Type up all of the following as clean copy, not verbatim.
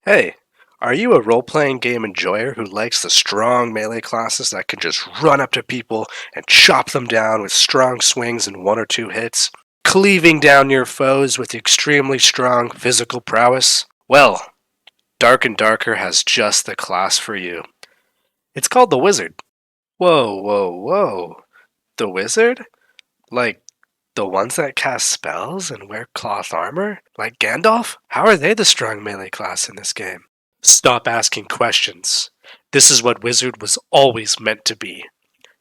Hey, are you a role-playing game enjoyer who likes the strong melee classes that can just run up to people and chop them down with strong swings and one or two hits, cleaving down your foes with extremely strong physical prowess? Well, Dark and Darker has just the class for you. It's called the Wizard. Whoa, whoa, whoa. The Wizard? Like the ones that cast spells and wear cloth armor? Like Gandalf? How are they the strong melee class in this game? Stop asking questions. This is what Wizard was always meant to be.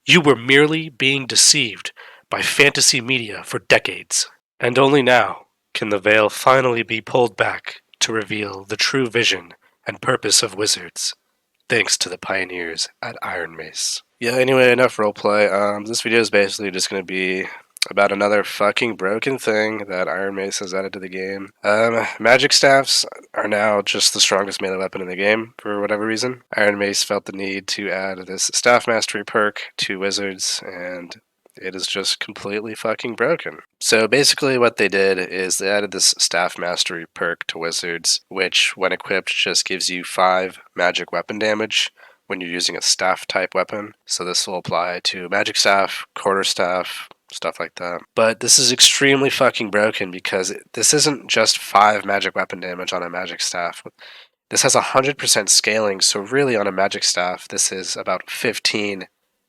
You were merely being deceived by fantasy media for decades. And only now can the veil finally be pulled back to reveal the true vision and purpose of Wizards, thanks to the pioneers at Ironmace. Yeah, anyway, enough roleplay. This video is basically just going to be about another fucking broken thing that Ironmace has added to the game. Magic staffs are now just the strongest melee weapon in the game for whatever reason. Ironmace felt the need to add this staff mastery perk to wizards, and it is just completely fucking broken. So basically what they did is they added this staff mastery perk to wizards, which when equipped just gives you 5 magic weapon damage when you're using a staff type weapon. So this will apply to magic staff, quarterstaff, stuff like that. But this is extremely fucking broken because this isn't just 5 magic weapon damage on a magic staff. This has 100% scaling, so really on a magic staff, this is about 15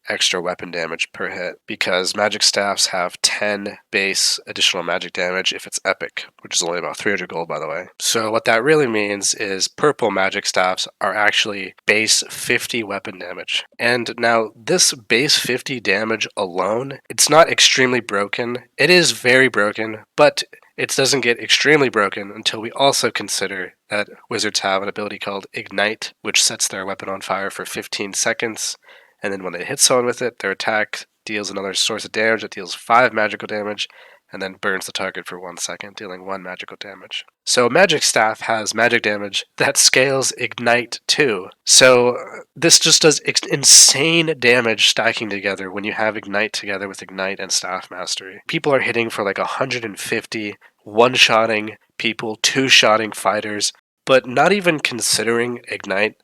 extra weapon damage per hit, because magic staffs have 10 base additional magic damage if it's epic, which is only about 300 gold, by the way. So what that really means is purple magic staffs are actually base 50 weapon damage. And now this base 50 damage alone, it's not extremely broken. It is very broken, but it doesn't get extremely broken until we also consider that wizards have an ability called Ignite, which sets their weapon on fire for 15 seconds, and then when they hit someone with it, their attack deals another source of damage that deals 5 magical damage, and then burns the target for 1 second, dealing 1 magical damage. So Magic Staff has magic damage that scales Ignite too. So this just does insane damage stacking together when you have Ignite together with Ignite and Staff Mastery. People are hitting for like 150, one-shotting people, two-shotting fighters, but not even considering Ignite.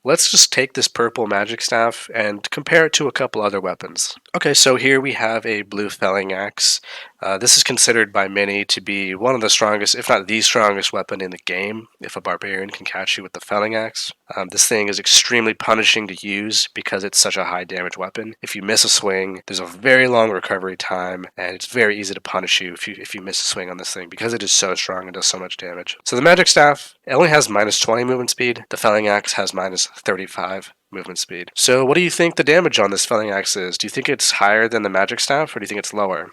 Let's just take this purple magic staff and compare it to a couple other weapons. Okay, so here we have a blue felling axe. This is considered by many to be one of the strongest, if not the strongest weapon in the game, if a barbarian can catch you with the felling axe. This thing is extremely punishing to use because it's such a high damage weapon. If you miss a swing, there's a very long recovery time, and it's very easy to punish you if you miss a swing on this thing because it is so strong and does so much damage. So the magic staff, it only has minus 20 movement speed. The felling axe has minus 35 movement speed. So what do you think the damage on this felling axe is? Do you think it's higher than the magic staff, or do you think it's lower?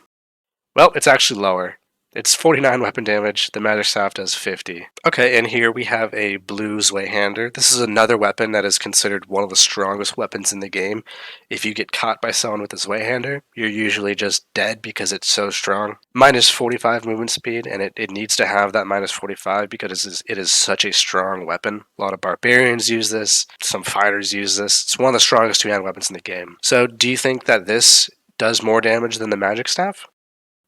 Well, it's actually lower. It's 49 weapon damage. The magic staff does 50. Okay, and here we have a blue Zweihander. This is another weapon that is considered one of the strongest weapons in the game. If you get caught by someone with a Zweihander, you're usually just dead because it's so strong. Minus 45 movement speed, and it needs to have that minus 45 because it is such a strong weapon. A lot of barbarians use this. Some fighters use this. It's one of the strongest two-hand weapons in the game. So do you think that this does more damage than the magic staff?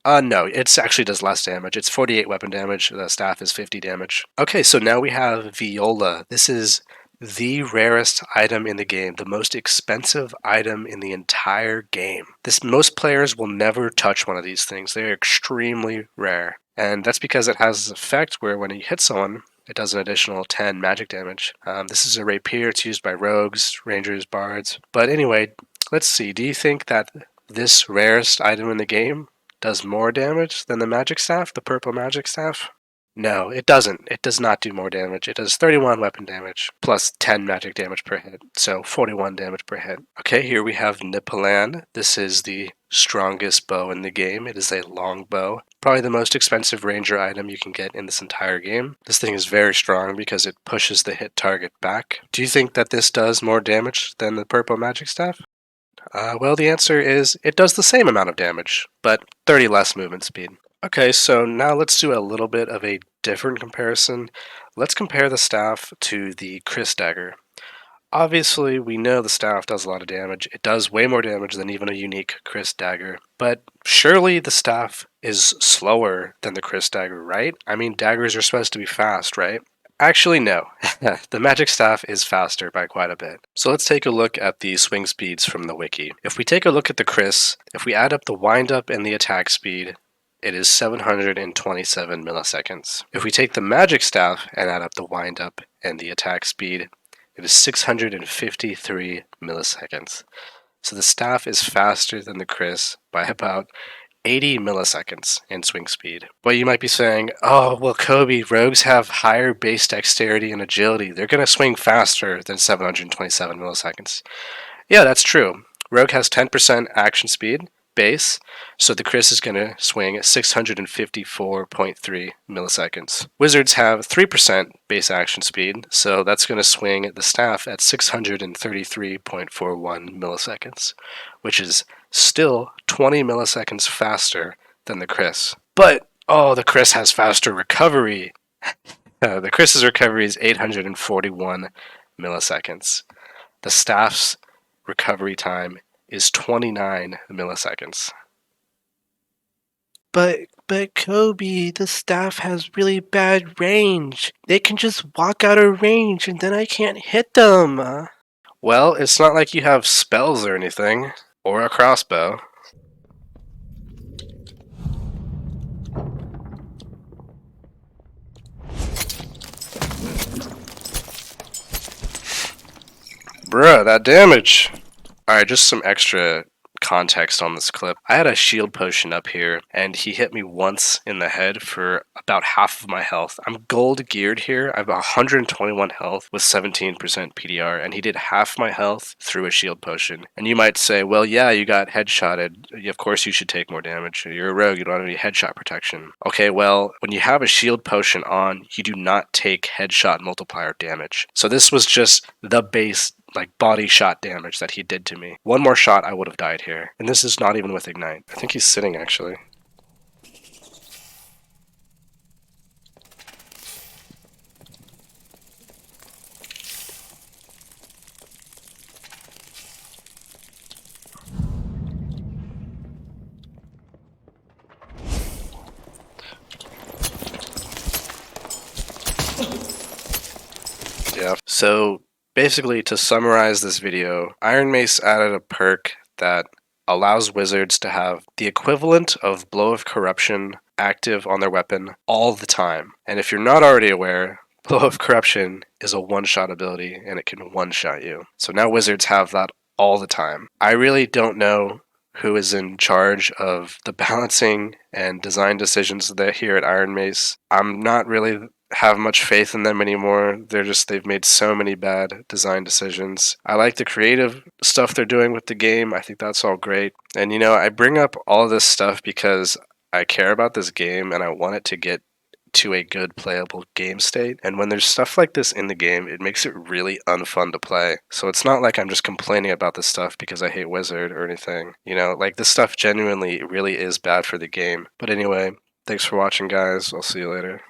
No, it actually does less damage. It's 48 weapon damage. The staff is 50 damage. Okay, so now we have Viola. This is the rarest item in the game, the most expensive item in the entire game. Most players will never touch one of these things. They're extremely rare. And that's because it has this effect where when you hit someone, it does an additional 10 magic damage. This is a rapier. It's used by rogues, rangers, bards. But anyway, let's see. Do you think that this rarest item in the game does more damage than the magic staff, the purple magic staff? No, it doesn't. It does not do more damage. It does 31 weapon damage plus 10 magic damage per hit, so 41 damage per hit. Okay, here we have Nipalan. This is the strongest bow in the game. It is a long bow. Probably the most expensive ranger item you can get in this entire game. This thing is very strong because it pushes the hit target back. Do you think that this does more damage than the purple magic staff? Well, the answer is it does the same amount of damage, but 30 less movement speed. Okay, so now let's do a little bit of a different comparison. Let's compare the staff to the Chris Dagger. Obviously, we know the staff does a lot of damage. It does way more damage than even a unique Chris Dagger. But surely the staff is slower than the Chris Dagger, right? I mean, daggers are supposed to be fast, right? Actually, no. The magic staff is faster by quite a bit. So let's take a look at the swing speeds from the wiki. If we take a look at the Chris, if we add up the windup and the attack speed, it is 727 milliseconds. If we take the magic staff and add up the windup and the attack speed, it is 653 milliseconds. So the staff is faster than the Chris by about 80 milliseconds in swing speed. But you might be saying, oh, well, Kobe, rogues have higher base dexterity and agility. They're going to swing faster than 727 milliseconds. Yeah, that's true. Rogue has 10% action speed base, so the Chris is going to swing at 654.3 milliseconds. Wizards have 3% base action speed, so that's going to swing the staff at 633.41 milliseconds, which is still 20 milliseconds faster than the Chris. But, oh, the Chris has faster recovery. The Chris's recovery is 841 milliseconds. The staff's recovery time is 29 milliseconds. But Kobe, the staff has really bad range. They can just walk out of range and then I can't hit them. Well, it's not like you have spells or anything, or a crossbow. Bruh, that damage! Alright, just some extra context on this clip. I had a shield potion up here, and he hit me once in the head for about half of my health. I'm gold geared here. I have 121 health with 17% PDR, and he did half my health through a shield potion. And you might say, well, yeah, you got headshotted. Of course you should take more damage. You're a rogue, you don't have any headshot protection. Okay, well, when you have a shield potion on, you do not take headshot multiplier damage. So this was just the base body shot damage that he did to me. One more shot, I would have died here. And this is not even with Ignite. I think he's sitting, actually. Yeah. So basically, to summarize this video, Ironmace added a perk that allows wizards to have the equivalent of Blow of Corruption active on their weapon all the time. And if you're not already aware, Blow of Corruption is a one-shot ability and it can one-shot you. So now wizards have that all the time. I really don't know who is in charge of the balancing and design decisions here at Ironmace. I'm not really have much faith in them anymore. They've made so many bad design decisions. I like the creative stuff they're doing with the game. I think that's all great. And I bring up all this stuff because I care about this game and I want it to get to a good playable game state. And when there's stuff like this in the game, it makes it really unfun to play. So it's not like I'm just complaining about this stuff because I hate Wizard or anything. This stuff genuinely really is bad for the game. But anyway, thanks for watching, guys. I'll see you later.